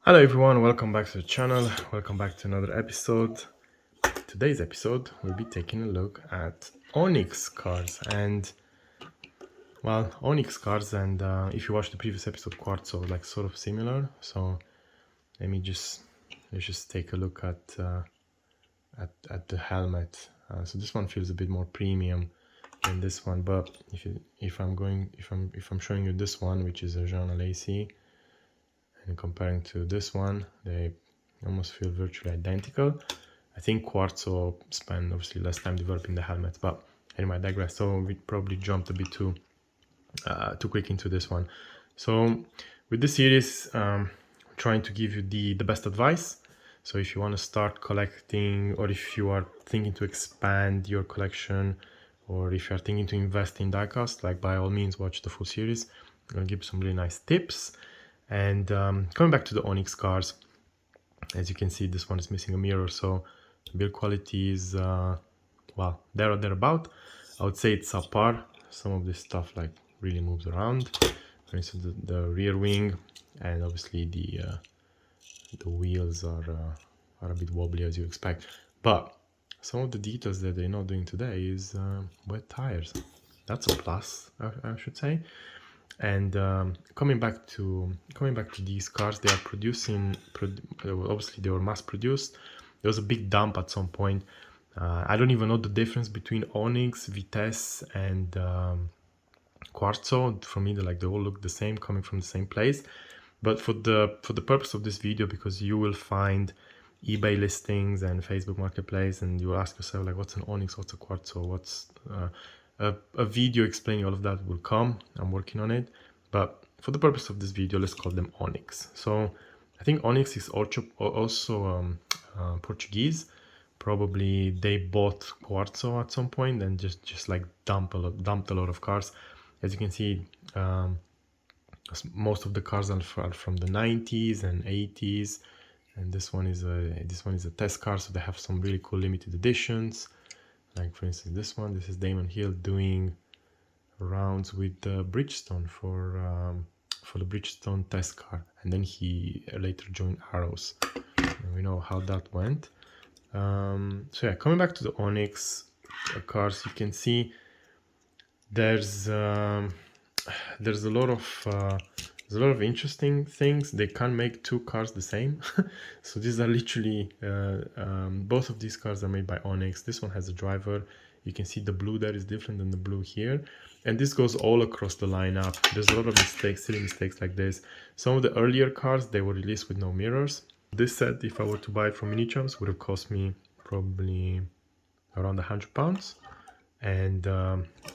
Hello everyone, welcome back to the channel. Welcome back to another episode. Today's episode we'll be taking a look at ONYX cards and ONYX cards and if you watched the previous episode, Quartzo, like sort of similar. So let's just take a look at the helmet. So this one feels a bit more premium than this one, but if I'm showing you this one, which is a Journal AC, and comparing to this one, they almost feel virtually identical. I think Quartzo spent obviously less time developing the helmet, but anyway, I digress. So we probably jumped a bit too quick into this one. So with this series, trying to give you the best advice. So if you want to start collecting, or if you are thinking to expand your collection, or if you are thinking to invest in diecast, like by all means watch the full series. I'm gonna give you some really nice tips. And coming back to the ONYX cards, as you can see, this one is missing a mirror, so build quality is there or thereabout. I would say it's subpar. Some of this stuff like really moves around. For instance, the rear wing, and obviously the wheels are a bit wobbly, as you expect. But some of the details that they're not doing today is wet tires. That's a plus, I should say. And coming back to these cars, they are obviously they were mass produced. There was a big dump at some point. I don't even know the difference between ONYX, Vitesse, and Quartzo. For me, they all look the same, coming from the same place. But for the purpose of this video, because you will find eBay listings and Facebook Marketplace, and you will ask yourself like, what's an ONYX, what's a Quartzo, what's a video explaining all of that will come. I'm working on it, but for the purpose of this video, let's call them ONYX. So I think ONYX is also Portuguese. Probably they bought Quartzo at some point and just like dumped a lot of cars. As you can see, most of the cars are from the 90s and 80s, and this one is a test car, so they have some really cool limited editions. Like for instance, this is Damon Hill doing rounds with Bridgestone for the Bridgestone test car, and then he later joined Arrows, and we know how that went. So yeah, coming back to the ONYX cars, you can see there's a lot of interesting things. They can't make two cars the same. So these are literally both of these cars are made by ONYX. This one has a driver. You can see the blue there is different than the blue here, and this goes all across the lineup. There's a lot of mistakes, silly mistakes like this. Some of the earlier cars, they were released with no mirrors. This set, if I were to buy it from Minichums, would have cost me probably around £100. And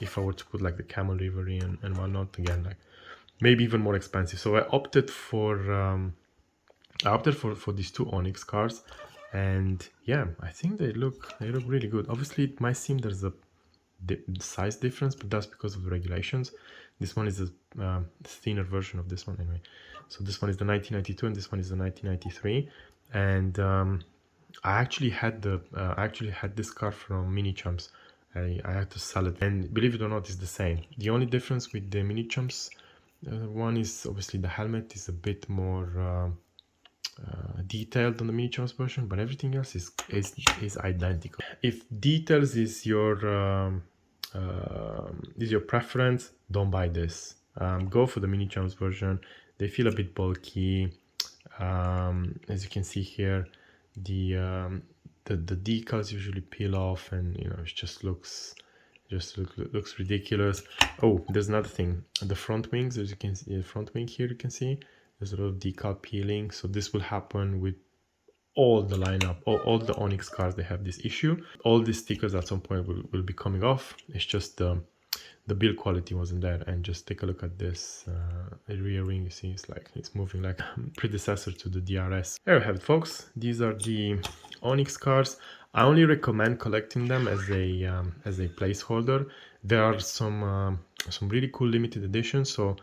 if I were to put like the camel livery and whatnot, again, like maybe even more expensive. So I opted for these two ONYX cars, and yeah, I think they look really good. Obviously, it might seem there's a size difference, but that's because of the regulations. This one is a thinner version of this one anyway. So this one is the 1992 and this one is the 1993, and I actually had this car from Minichums. I had to sell it, and believe it or not, it's the same. The only difference with the Minichums one is obviously the helmet is a bit more detailed on the Minichums version, but everything else is identical. If details is your preference, don't buy this. Go for the Minichums version. They feel a bit bulky. As you can see here, the decals usually peel off, and it just looks ridiculous. Oh, there's another thing. The front wings, as you can see, the front wing here, you can see there's a lot of decal peeling. So this will happen with all the lineup, all the ONYX cars. They have this issue. All these stickers at some point will be coming off. It's just the build quality wasn't there. And just take a look at this rear wing. You see, it's moving like a predecessor to the DRS. There you have it, folks. These are the ONYX cars. I only recommend collecting them as a placeholder. There are some really cool limited editions. So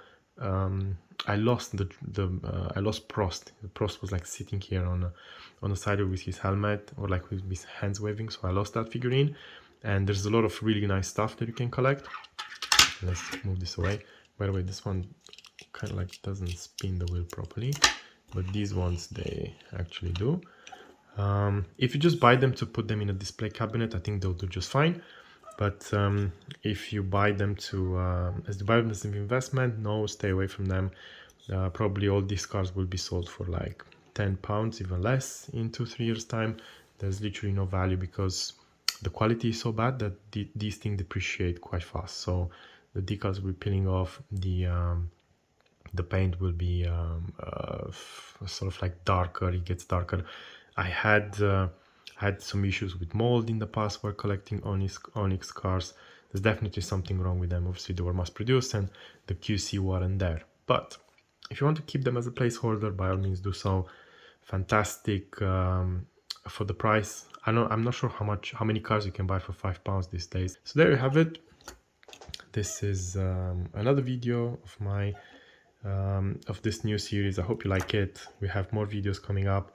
I lost I lost Prost. Prost was like sitting here on the side with his helmet, or like with his hands waving. So I lost that figurine. And there's a lot of really nice stuff that you can collect. Let's move this away. By the way, this one kind of like doesn't spin the wheel properly. but these ones they actually do. If you just buy them to put them in a display cabinet, I think they'll do just fine. But if you buy them as an investment, no, stay away from them. Probably all these cars will be sold for like £10, even less, in 2-3 years time. There's literally no value because the quality is so bad that these things depreciate quite fast. So the decals will be peeling off, the paint will be sort of like darker. It gets darker. I had some issues with mold in the past while collecting ONYX cars. There's definitely something wrong with them. Obviously they were mass produced and the QC weren't there. But if you want to keep them as a placeholder, by all means do so. Fantastic for the price. I'm not sure how many cars you can buy for £5 these days. So there you have it. This is another video of my of this new series. I hope you like it. We have more videos coming up,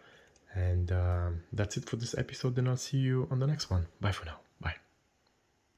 and that's it for this episode, and I'll see you on the next one. Bye for now.